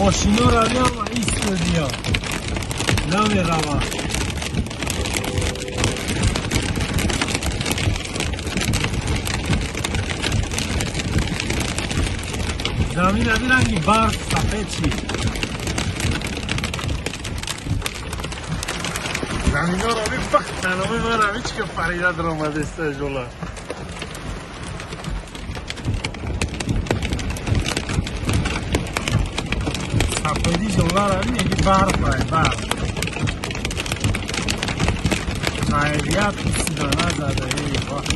ماشینا رویم و ایستودیا نمی روم زمین از این رنگی برف سفید چی زمین ها روی فقط تنامه ما روی چی که فریده در آمده است جولا سفیدی جولا روی یکی برف های برف خیلیت کسی دانه زده ای وقت